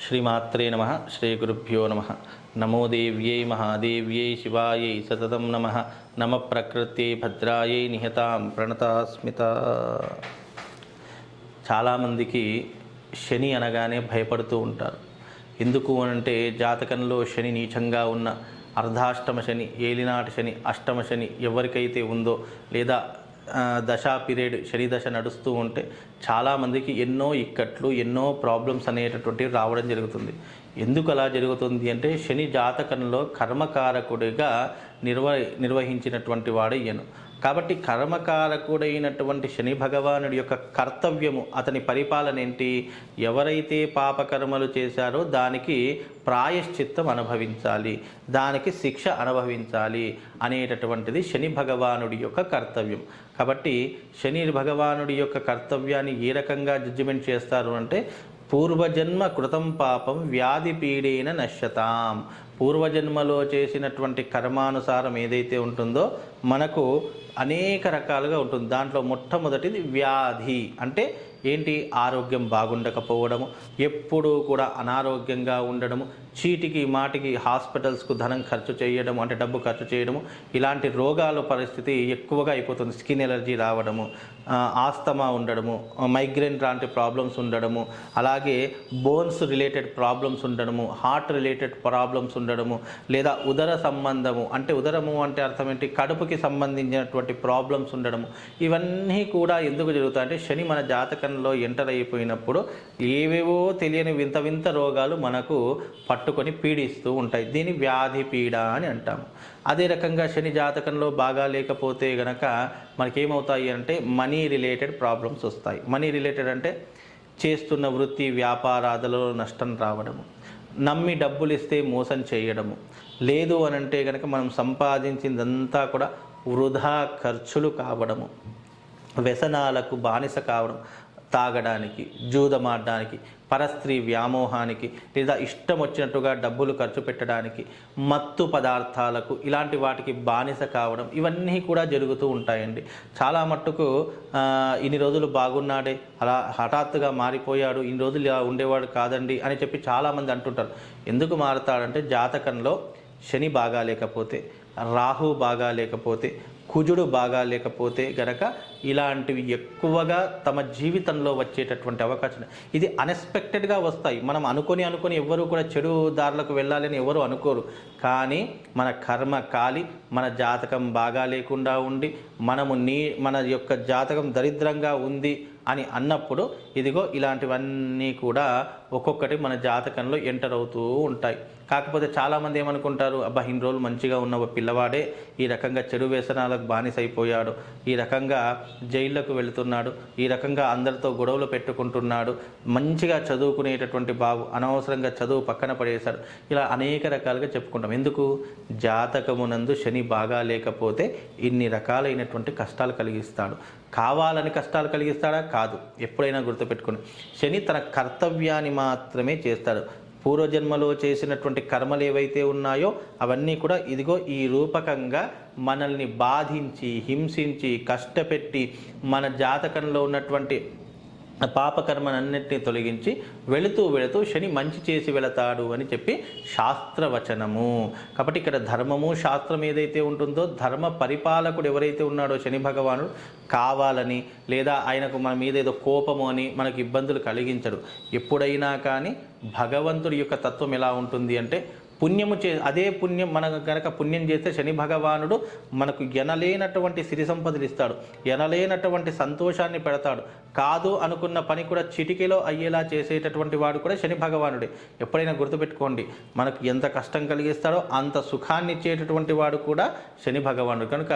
శ్రీమాత్రే నమ శ్రీగురుభ్యో నమ నమో దేవ్యై మహాదేవ్యై శివాయై సతతం నమ నమ ప్రకృత్యై భద్రాయై నిహతాం ప్రణతాస్మిత. చాలామందికి శని అనగానే భయపడుతూ ఉంటారు. ఎందుకు అనంటే జాతకంలో శని నీచంగా ఉన్న అర్ధాష్టమ శని, ఏలినాటి శని, అష్టమ శని ఎవరికైతే ఉందో లేదా దశా పీరియడ్ శని దశ నడుస్తూ ఉంటే చాలామందికి ఎన్నో ఇక్కట్లు, ఎన్నో ప్రాబ్లమ్స్ అనేటటువంటివి రావడం జరుగుతుంది. ఎందుకు అలా జరుగుతుంది అంటే శని జాతకంలో కర్మకారకుడిగా నిర్వహించినటువంటి వాడు ఈయన. కాబట్టి కర్మకారకుడైనటువంటి శని భగవానుడి యొక్క కర్తవ్యము, అతని పరిపాలన ఏంటి? ఎవరైతే పాపకర్మలు చేశారో దానికి ప్రాయశ్చిత్తం అనుభవించాలి, దానికి శిక్ష అనుభవించాలి అనేటటువంటిది శని భగవానుడి యొక్క కర్తవ్యం. కాబట్టి శని భగవానుడి యొక్క కర్తవ్యాన్ని ఏ రకంగా జడ్జిమెంట్ చేస్తారు అంటే, పూర్వజన్మ కృతం పాపం వ్యాధి పీడేన నశ్యతాం. పూర్వజన్మలో చేసినటువంటి కర్మానుసారం ఏదైతే ఉంటుందో మనకు అనేక రకాలుగా ఉంటుంది. దాంట్లో మొట్టమొదటిది వ్యాధి. అంటే ఏంటి? ఆరోగ్యం బాగుండకపోవడము, ఎప్పుడూ కూడా అనారోగ్యంగా ఉండడము, చీటికి మాటికి హాస్పిటల్స్కు ధనం ఖర్చు చేయడము, అంటే డబ్బు ఖర్చు చేయడము, ఇలాంటి రోగాల పరిస్థితి ఎక్కువగా అయిపోతుంది. స్కిన్ ఎలర్జీ రావడము, ఆస్తమా ఉండడము, మైగ్రేన్ లాంటి ప్రాబ్లమ్స్ ఉండడము, అలాగే బోన్స్ రిలేటెడ్ ప్రాబ్లమ్స్ ఉండడము, హార్ట్ రిలేటెడ్ ప్రాబ్లమ్స్ ఉండడము, లేదా ఉదర సంబంధము, అంటే ఉదరము అంటే అర్థం ఏంటి? కడుపుకి సంబంధించినటువంటి ప్రాబ్లమ్స్ ఉండడము. ఇవన్నీ కూడా ఎందుకు జరుగుతాయంటే శని మన జాతకంలో ఎంటర్ అయిపోయినప్పుడు ఏవేవో తెలియని వింత వింత రోగాలు మనకు పట్టుకొని పీడిస్తూ ఉంటాయి. దీన్ని వ్యాధి పీడ అని అంటాము. అదే రకంగా శని జాతకంలో బాగా లేకపోతే గనక మనకేమవుతాయి అంటే మనీ రిలేటెడ్ ప్రాబ్లమ్స్ వస్తాయి. మనీ రిలేటెడ్ అంటే చేస్తున్న వృత్తి వ్యాపారాలలో నష్టం రావడము, నమ్మి డబ్బులు ఇస్తే మోసం చేయడము, లేదు అనంటే కనుక మనం సంపాదించిందంతా కూడా వృధా ఖర్చులు కావడము, వ్యసనాలకు బానిస కావడం, తాగడానికి, జూదమాడడానికి, పరస్త్రీ వ్యామోహానికి, లేదా ఇష్టం వచ్చినట్టుగా డబ్బులు ఖర్చు పెట్టడానికి, మత్తు పదార్థాలకు, ఇలాంటి వాటికి బానిస కావడం, ఇవన్నీ కూడా జరుగుతూ ఉంటాయండి. చాలా మట్టుకు ఇన్ని రోజులు బాగున్నాడే, అలా హఠాత్తుగా మారిపోయాడు, ఇన్ని రోజులు ఇలా ఉండేవాడు కాదండి అని చెప్పి చాలామంది అంటుంటారు. ఎందుకు మారుతాడంటే జాతకంలో శని బాగా లేకపోతే, రాహు బాగా లేకపోతే, కుజుడు బాగా లేకపోతే గనక ఇలాంటివి ఎక్కువగా తమ జీవితంలో వచ్చేటటువంటి అవకాశం. ఇది అన్ఎక్స్పెక్టెడ్గా వస్తాయి. మనం అనుకొని ఎవ్వరూ కూడా చెడు దారులకు వెళ్ళాలని ఎవరు అనుకోరు. కానీ మన కర్మ కాలి, మన జాతకం బాగా లేకుండా ఉండి, మన యొక్క జాతకం దరిద్రంగా ఉంది అని అన్నప్పుడు ఇదిగో ఇలాంటివన్నీ కూడా ఒక్కొక్కటి మన జాతకంలో ఎంటర్ అవుతూ ఉంటాయి. కాకపోతే చాలామంది ఏమనుకుంటారు, అబ్బా ఇన్ని రోజులు మంచిగా ఉన్న పిల్లవాడే ఈ రకంగా చెడు వ్యసనాలకు బానిసైపోయాడు, ఈ రకంగా జైళ్ళకు వెళుతున్నాడు, ఈ రకంగా అందరితో గొడవలు పెట్టుకుంటున్నాడు, మంచిగా చదువుకునేటటువంటి బాబు అనవసరంగా చదువు పక్కన పడేశాడు, ఇలా అనేక రకాలుగా చెప్పుకుంటాం. ఎందుకు? జాతకమునందు శని బాగా లేకపోతే ఇన్ని రకాలైనటువంటి కష్టాలు కలిగిస్తాడు. కావాలని కష్టాలు కలిగిస్తాడా? కాదు. ఎప్పుడైనా గుర్తుపెట్టుకుని శని తన కర్తవ్యాన్ని మాత్రమే చేస్తాడు. పూర్వజన్మలో చేసినటువంటి కర్మలు ఏవైతే ఉన్నాయో అవన్నీ కూడా ఇదిగో ఈ రూపకంగా మనల్ని బాధించి, హింసించి, కష్టపెట్టి మన జాతకంలో ఉన్నటువంటి పాపకర్మనన్నింటినీ తొలగించి వెళుతూ శని మంచి చేసి వెళతాడు అని చెప్పి శాస్త్రవచనము. కాబట్టి ఇక్కడ ధర్మము, శాస్త్రం ఏదైతే ఉంటుందో, ధర్మ పరిపాలకుడు ఎవరైతే ఉన్నాడో శని భగవానుడు కావాలని, లేదా ఆయనకు మన మీద ఏదో కోపము అని మనకు ఇబ్బందులు కలిగించడు. ఎప్పుడైనా కానీ భగవంతుడి యొక్క తత్వం ఎలా ఉంటుంది అంటే, పుణ్యము అదే పుణ్యం మనకు కనుక పుణ్యం చేస్తే శని భగవానుడు మనకు ఎనలేనటువంటి సిరి సంపదలు ఇస్తాడు, ఎనలేనటువంటి సంతోషాన్ని పెడతాడు. కాదు అనుకున్న పని కూడా చిటికెలో అయ్యేలా చేసేటటువంటి వాడు కూడా శని భగవానుడే. ఎప్పుడైనా గుర్తుపెట్టుకోండి, మనకు ఎంత కష్టం కలిగిస్తాడో అంత సుఖాన్ని ఇచ్చేటటువంటి వాడు కూడా శని భగవానుడు. కనుక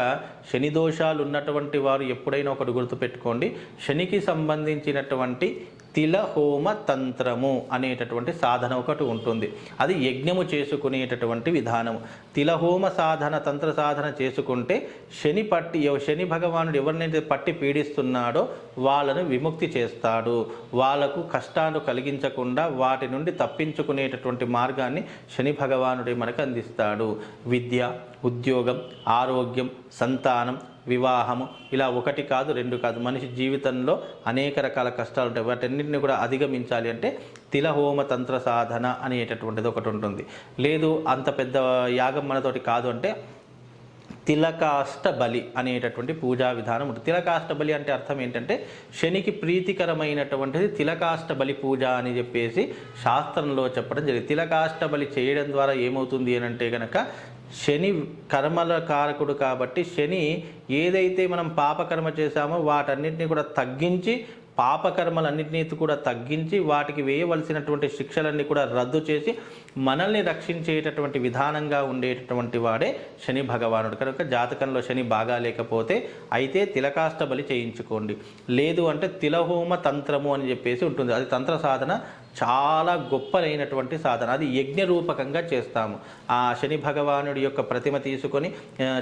శని దోషాలు ఉన్నటువంటి వారు ఎప్పుడైనా ఒకటి గుర్తుపెట్టుకోండి, శనికి సంబంధించినటువంటి తిలహోమ తంత్రము అనేటటువంటి సాధన ఒకటి ఉంటుంది. అది యజ్ఞము చేసుకునేటటువంటి విధానము. తిలహోమ సాధన, తంత్ర సాధన చేసుకుంటే శని భగవానుడు ఎవరినైతే పట్టి పీడిస్తున్నాడో వాళ్ళను విముక్తి చేస్తాడు. వాళ్ళకు కష్టాలు కలిగించకుండా వాటి నుండి తప్పించుకునేటటువంటి మార్గాన్ని శని భగవానుడే మనకు అందిస్తాడు. విద్య, ఉద్యోగం, ఆరోగ్యం, సంతానం, వివాహము, ఇలా ఒకటి కాదు రెండు కాదు, మనిషి జీవితంలో అనేక రకాల కష్టాలు ఉంటాయి. వాటన్నింటిని కూడా అధిగమించాలి అంటే తిలహోమ తంత్ర సాధన అనేటటువంటిది ఒకటి ఉంటుంది. లేదు అంత పెద్ద యాగం మనతోటి కాదు అంటే తిలకాష్ట బలి అనేటటువంటి పూజా విధానం ఉంటుంది. తిలకాష్ట బలి అంటే అర్థం ఏంటంటే శనికి ప్రీతికరమైనటువంటిది తిలకాష్ట బలి పూజ అని చెప్పేసి శాస్త్రంలో చెప్పడం జరిగింది. తిలకాష్ట బలి చేయడం ద్వారా ఏమవుతుంది అని అంటే కనుక శని కర్మల కారకుడు కాబట్టి శని ఏదైతే మనం పాపకర్మ చేశామో వాటన్నిటిని కూడా తగ్గించి, పాపకర్మలన్నింటినీ కూడా తగ్గించి వాటికి వేయవలసినటువంటి శిక్షలన్నీ కూడా రద్దు చేసి మనల్ని రక్షించేటటువంటి విధానంగా ఉండేటటువంటి వాడే శని భగవానుడు. కనుక జాతకంలో శని బాగా లేకపోతే అయితే తిలకాష్ట బలి చేయించుకోండి. లేదు అంటే తిలహోమ తంత్రము అని చెప్పేసి ఉంటుంది. అది తంత్ర సాధన చాలా గొప్పదైనటువంటి సాధన. అది యజ్ఞ రూపకంగా చేస్తాము. ఆ శని భగవానుడి యొక్క ప్రతిమ తీసుకొని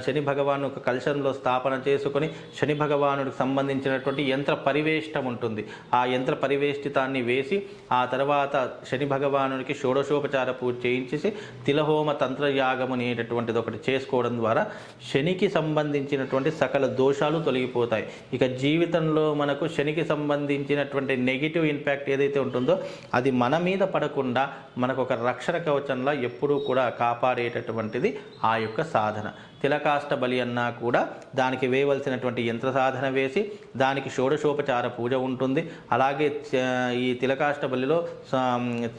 శని భగవాను యొక్క కలశంలో స్థాపన చేసుకొని శని భగవానుడికి సంబంధించినటువంటి యంత్ర పరివేష్టం ఉంటుంది. ఆ యంత్ర పరివేష్టితాన్ని వేసి ఆ తర్వాత శని భగవానుడికి షోడశోపచార పూజ చేయించేసి తిలహోమ తంత్రయాగం అనేటటువంటిది ఒకటి చేసుకోవడం ద్వారా శనికి సంబంధించినటువంటి సకల దోషాలు తొలగిపోతాయి. ఇక జీవితంలో మనకు శనికి సంబంధించినటువంటి నెగిటివ్ ఇంపాక్ట్ ఏదైతే ఉంటుందో అది మన మీద పడకుండా మనకు ఒక రక్షణ కవచంలా ఎప్పుడూ కూడా కాపాడేటటువంటిది ఆ యొక్క సాధన. తిలకాష్ట బలి అన్నా కూడా దానికి వేయవలసినటువంటి యంత్ర సాధన వేసి దానికి షోడశోపచార పూజ ఉంటుంది. అలాగే ఈ తిలకాష్ట బలిలో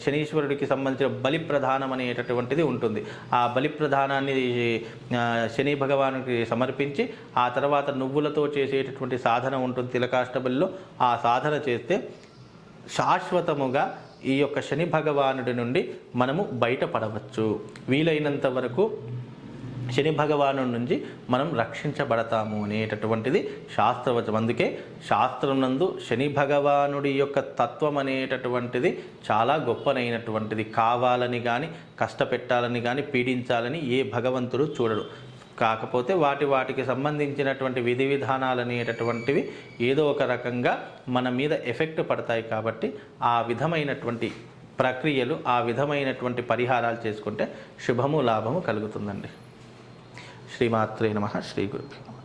శనీశ్వరుడికి సంబంధించిన బలి ప్రధానం అనేటటువంటిది ఉంటుంది. ఆ బలి ప్రధానాన్ని శని భగవానుడికి సమర్పించి ఆ తర్వాత నువ్వులతో చేసేటటువంటి సాధన ఉంటుంది తిలకాష్ట బలిలో. ఆ సాధన చేస్తే శాశ్వతముగా ఈ యొక్క శని భగవానుడి నుండి మనము బయటపడవచ్చు. వీలైనంత వరకు శని భగవాను నుంచి మనం రక్షించబడతాము అనేటటువంటిది శాస్త్రవచనం. అందుకే శాస్త్రం నందు శని భగవానుడి యొక్క తత్వం అనేటటువంటిది చాలా గొప్పనైనటువంటిది. కావాలని కానీ కష్టపెట్టాలని కానీ పీడించాలని ఏ భగవంతుడు చూడడు. కాకపోతే వాటికి సంబంధించినటువంటి విధి విధానాలు అనేటటువంటివి ఏదో ఒక రకంగా మన మీద ఎఫెక్ట్ పడతాయి. కాబట్టి ఆ విధమైనటువంటి ప్రక్రియలు, ఆ విధమైనటువంటి పరిహారాలు చేసుకుంటే శుభము లాభము కలుగుతుందండి. శ్రీమాత్రే నమః. శ్రీ గురుభ్యో.